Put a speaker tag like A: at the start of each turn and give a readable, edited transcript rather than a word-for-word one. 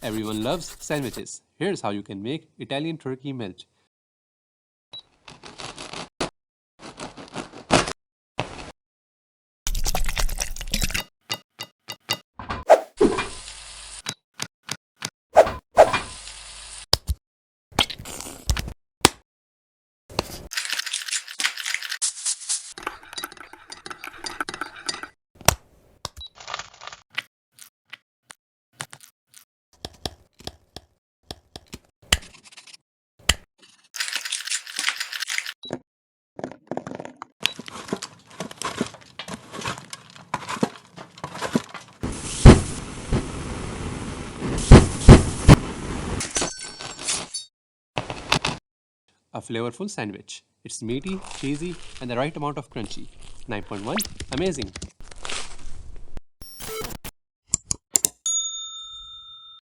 A: Everyone loves sandwiches. Here's how you can make Italian turkey melt. A flavorful sandwich. It's meaty, cheesy, and the right amount of crunchy. 9.1. Amazing.